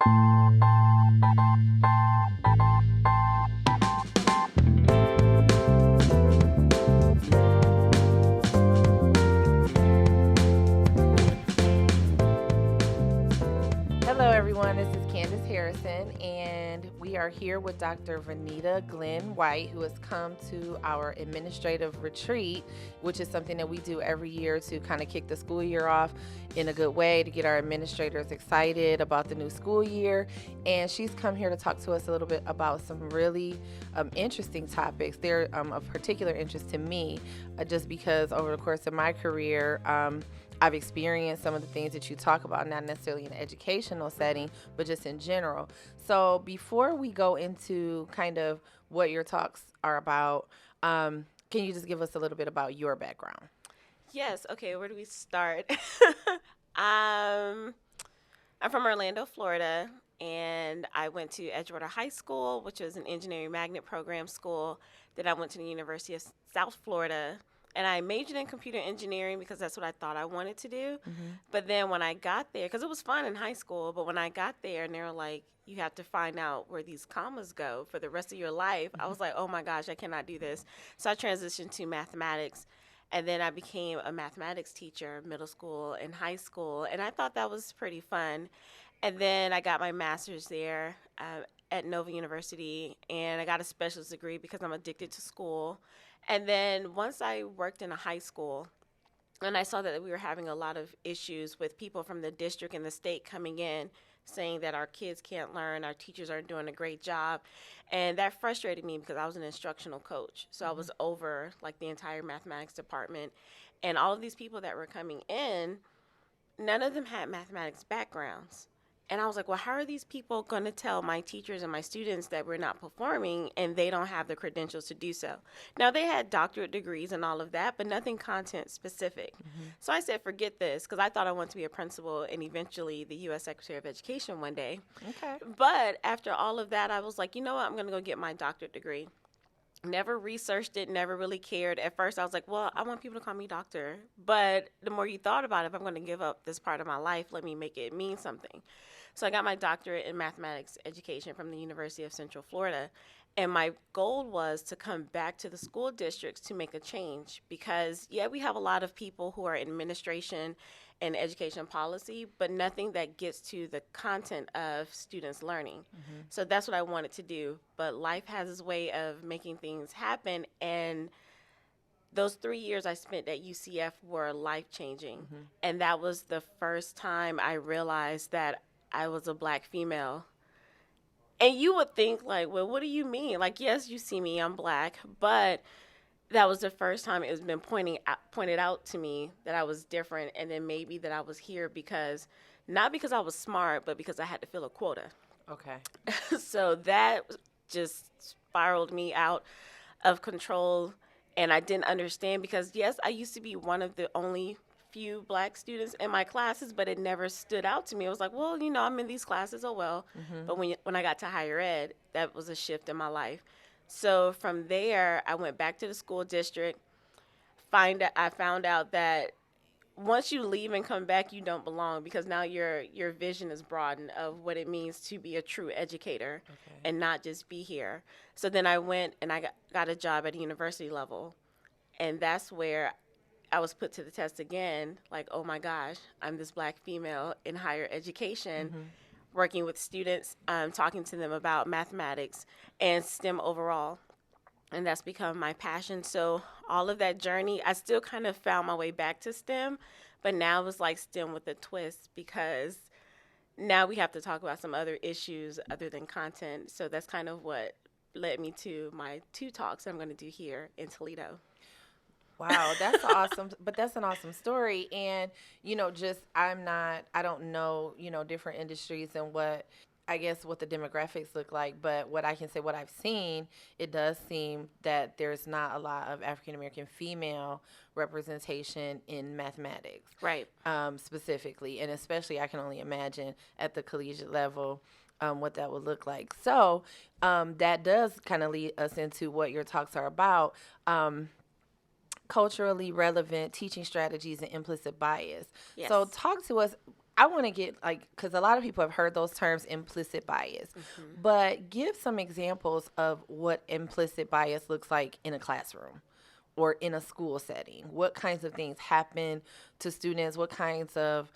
Hello, everyone. This is Candice Harrison, and we are here with Dr. Vernita Glenn White, who has come to our administrative retreat, which is something that we do every year to kind of kick the school year off in a good way, to get our administrators excited about the new school year. And she's come here to talk to us a little bit about some really interesting topics. They're of particular interest to me, just because over the course of my career, I've experienced some of the things that you talk about, not necessarily in an educational setting, but just in general. So before we go into kind of what your talks are about, can you just give us a little bit about your background? Yes. Okay. Where do we start? I'm from Orlando, Florida, and I went to Edgewater High School, which is an engineering magnet program school. Then I went to the University of South Florida, and I majored in computer engineering because that's what I thought I wanted to do. Mm-hmm. But then when I got there, because it was fun in high school, but when I got there and they were like, you have to find out where these commas go for the rest of your life, I was like, oh my gosh, I cannot do this. So I transitioned to mathematics. And then I became a mathematics teacher, middle school and high school. And I thought that was pretty fun. And then I got my master's there at Nova University. And I got a specialist degree because I'm addicted to school. And then once I worked in a high school, and I saw that we were having a lot of issues with people from the district and the state coming in saying that our kids can't learn, our teachers aren't doing a great job. And that frustrated me because I was an instructional coach. So I was over like the entire mathematics department. And all of these people that were coming in, none of them had mathematics backgrounds. And I was like, well, how are these people going to tell my teachers and my students that we're not performing and they don't have the credentials to do so? Now, they had doctorate degrees and all of that, but nothing content specific. Mm-hmm. So I said, forget this, because I thought I wanted to be a principal and eventually the U.S. Secretary of Education one day. Okay. But after all of that, I was like, you know what? I'm going to go get my doctorate degree. Never researched it, never really cared. At first, I was like, well, I want people to call me doctor. But the more you thought about it, if I'm going to give up this part of my life, let me make it mean something. So I got my doctorate in mathematics education from the University of Central Florida. And my goal was to come back to the school districts to make a change because, yeah, we have a lot of people who are in administration and education policy, but nothing that gets to the content of students learning. Mm-hmm. So that's what I wanted to do. But life has its way of making things happen. And those 3 years I spent at UCF were life-changing. Mm-hmm. And that was the first time I realized that I was a Black female. And you would think, like, well, what do you mean? Like, yes, you see me, I'm Black, but that was the first time it was been pointed out to me that I was different, and then maybe that I was here not because I was smart, but because I had to fill a quota. Okay. So that just spiraled me out of control, and I didn't understand because, yes, I used to be one of the only few Black students in my classes, but it never stood out to me. It was like, well, you know, I'm in these classes, oh well. Mm-hmm. But when I got to higher ed, that was a shift in my life. So from there, I went back to the school district. I found out that once you leave and come back, you don't belong because now your vision is broadened of what it means to be a true educator and not just be here. So then I went and I got a job at a university level, and that's where I was put to the test again, like, oh my gosh, I'm this Black female in higher education, mm-hmm. working with students, talking to them about mathematics and STEM overall. And that's become my passion. So all of that journey, I still kind of found my way back to STEM, but now it was like STEM with a twist because now we have to talk about some other issues other than content. So that's kind of what led me to my 2 talks I'm going to do here in Toledo. Wow, that's awesome. But that's an awesome story. And, you know, I don't know, you know, different industries and what the demographics look like. But what I can say, what I've seen, it does seem that there's not a lot of African-American female representation in mathematics. Right. Specifically. And especially, I can only imagine at the collegiate level, what that would look like. So that does kind of lead us into what your talks are about. Culturally relevant teaching strategies and implicit bias. Yes. So talk to us I want to get because a lot of people have heard those terms, implicit bias, but give some examples of what implicit bias looks like in a classroom or in a school setting. What kinds of things happen to students? What kinds of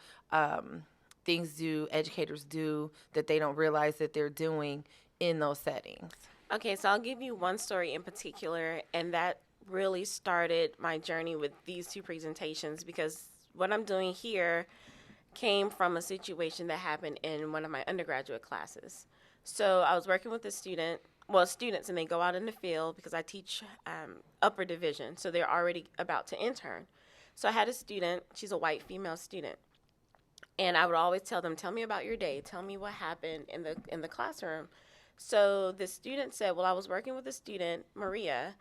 things do educators do that they don't realize that they're doing in those settings? Okay, so I'll give you one story in particular, and that really started my journey with these two presentations, because what I'm doing here came from a situation that happened in one of my undergraduate classes. So I was working with students, and they go out in the field because I teach upper division, so they're already about to intern. So I had a student, she's a white female student, and I would always tell them, tell me about your day, tell me what happened in the classroom. So the student said, well, I was working with a student, Maria,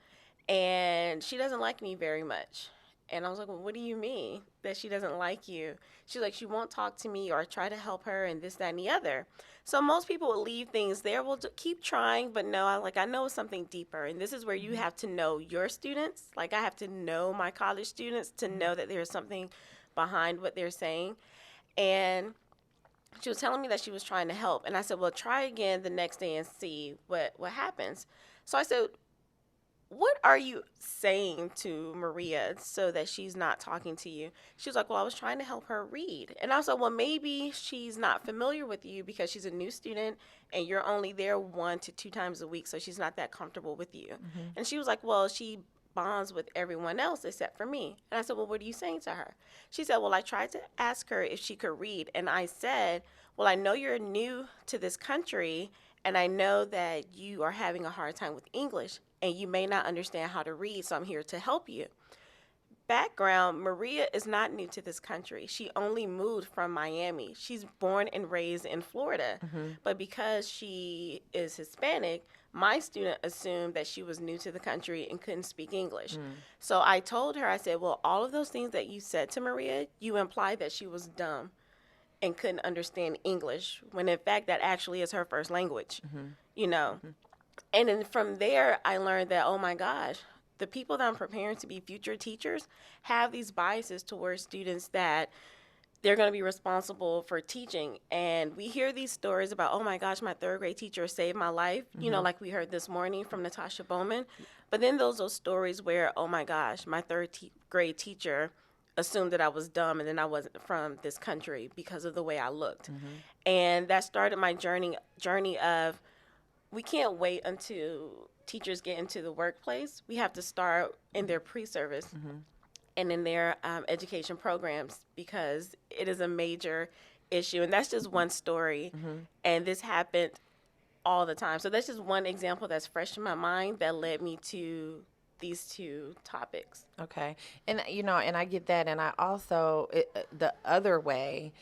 and she doesn't like me very much. And I was like, well, what do you mean that she doesn't like you? She's like, she won't talk to me or try to help her and this, that, and the other. So most people will leave things there. We'll keep trying, but no, I know it's something deeper. And this is where you have to know your students. Like, I have to know my college students to know that there's something behind what they're saying. And she was telling me that she was trying to help. And I said, well, try again the next day and see what happens. So I said, what are you saying to Maria so that she's not talking to you? She was like, well, I was trying to help her read. And I was like, well, maybe she's not familiar with you because she's a new student and you're only there 1 to 2 times a week, so she's not that comfortable with you. And she was like, well, she bonds with everyone else except for me. And I said, well, what are you saying to her? She said, well, I tried to ask her if she could read. And I said, well, I know you're new to this country, and I know that you are having a hard time with English, and you may not understand how to read, so I'm here to help you. Background, Maria is not new to this country. She only moved from Miami. She's born and raised in Florida. But because she is Hispanic, my student assumed that she was new to the country and couldn't speak English. So I told her, I said, well, all of those things that you said to Maria, you implied that she was dumb and couldn't understand English, when in fact that actually is her first language, you know. And then from there, I learned that, oh my gosh, the people that I'm preparing to be future teachers have these biases towards students that they're going to be responsible for teaching. And we hear these stories about, oh my gosh, my 3rd grade teacher saved my life, you know, like we heard this morning from Natasha Bowman. But then those stories where, oh my gosh, my 3rd grade teacher assumed that I was dumb and then I wasn't from this country because of the way I looked. And that started my journey of, we can't wait until teachers get into the workplace. We have to start in their pre-service and in their education programs, because it is a major issue. And that's just one story. And this happened all the time. So that's just one example that's fresh in my mind that led me to these two topics. Okay. And, you know, and I get that. And I also, the other way,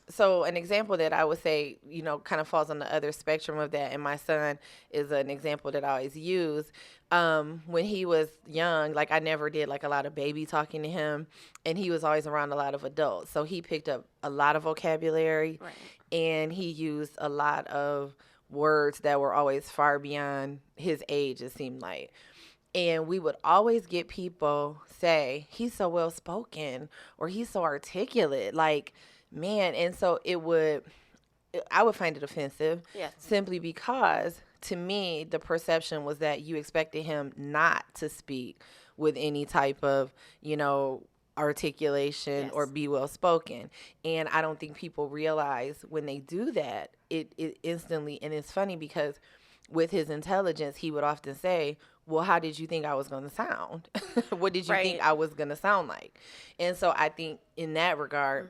so an example that I would say, you know, kind of falls on the other spectrum of that, and my son is an example that I always use. When he was young, like, I never did like a lot of baby talking to him, and he was always around a lot of adults. So he picked up a lot of vocabulary, and he used a lot of words that were always far beyond his age, it seemed like. And we would always get people say, he's so well spoken, or he's so articulate, like, man. And so I would find it offensive, simply because to me, the perception was that you expected him not to speak with any type of, you know, articulation or be well spoken. And I don't think people realize when they do that, it instantly, and it's funny because with his intelligence, he would often say, well, how did you think I was going to sound? What did you think I was going to sound like? And so I think in that regard,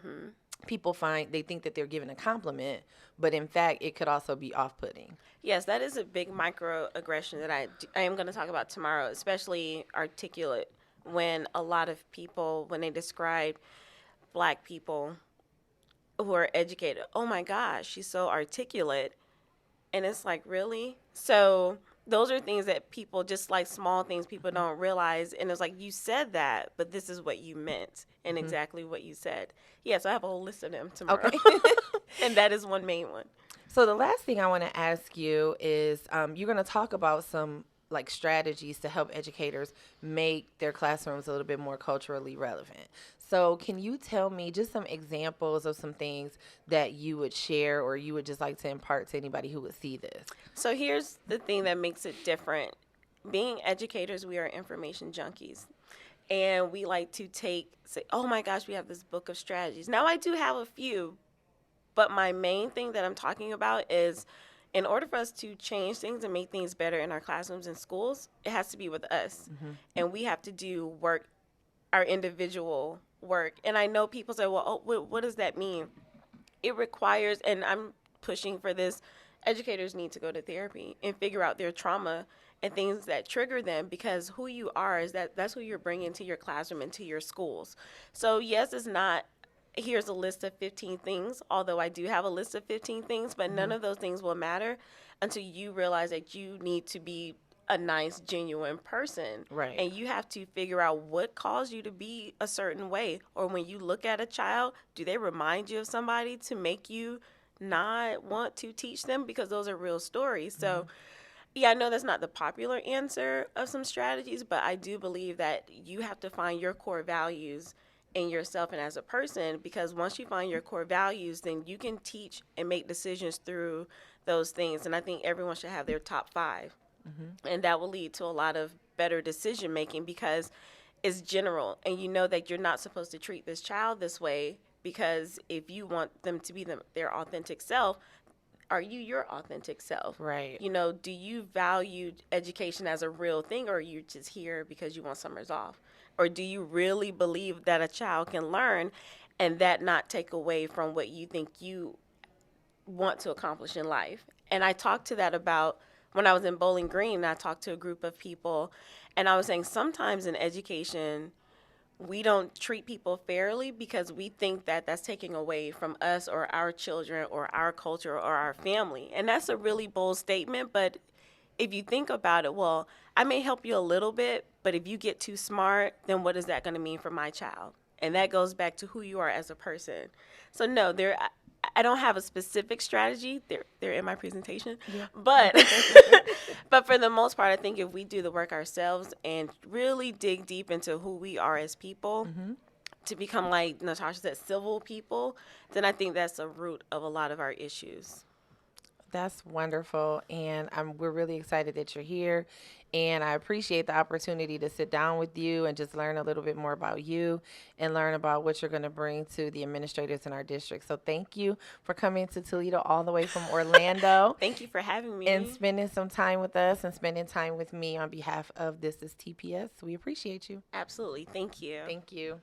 people they think that they're giving a compliment, but in fact, it could also be off-putting. Yes, that is a big microaggression that I am going to talk about tomorrow, especially articulate, when a lot of people, when they describe Black people who are educated, oh my gosh, she's so articulate. And it's like, really? So those are things that people, just like small things, people don't realize. And it's like, you said that, but this is what you meant and exactly what you said. Yes, I have a whole list of them tomorrow. Okay. And that is one main one. So the last thing I want to ask you is, you're going to talk about some like strategies to help educators make their classrooms a little bit more culturally relevant. So can you tell me just some examples of some things that you would share or you would just like to impart to anybody who would see this? So here's the thing that makes it different. Being educators, we are information junkies. And we like to say, oh my gosh, we have this book of strategies. Now, I do have a few, but my main thing that I'm talking about is in order for us to change things and make things better in our classrooms and schools, it has to be with us. And we have to do work, our individual work. And I know people say, well, what does that mean? It requires, and I'm pushing for this, educators need to go to therapy and figure out their trauma and things that trigger them, because who you are is that's who you're bringing to your classroom and to your schools. So yes, it's not, here's a list of 15 things, although I do have a list of 15 things, but none of those things will matter until you realize that you need to be a nice, genuine person. Right. And you have to figure out what caused you to be a certain way. Or when you look at a child, do they remind you of somebody to make you not want to teach them? Because those are real stories. So yeah, I know that's not the popular answer of some strategies, but I do believe that you have to find your core values in yourself and as a person, because once you find your core values, then you can teach and make decisions through those things. And I think everyone should have their top 5. And that will lead to a lot of better decision making, because it's general. And you know that you're not supposed to treat this child this way, because if you want them to be their authentic self, are you your authentic self? Right. You know, do you value education as a real thing, or are you just here because you want summers off? Or do you really believe that a child can learn and that not take away from what you think you want to accomplish in life? And I talked to that about when I was in Bowling Green. I talked to a group of people, and I was saying sometimes in education, we don't treat people fairly because we think that that's taking away from us or our children or our culture or our family. And that's a really bold statement, but if you think about it, well, I may help you a little bit, but if you get too smart, then what is that going to mean for my child? And that goes back to who you are as a person. So no, I don't have a specific strategy. They're in my presentation. Yeah. But but for the most part, I think if we do the work ourselves and really dig deep into who we are as people, to become, like Natasha said, civil people, then I think that's the root of a lot of our issues. That's wonderful, and we're really excited that you're here, and I appreciate the opportunity to sit down with you and just learn a little bit more about you and learn about what you're going to bring to the administrators in our district. So thank you for coming to Toledo all the way from Orlando. Thank you for having me. And spending some time with us and spending time with me on behalf of This is TPS. We appreciate you. Absolutely. Thank you. Thank you.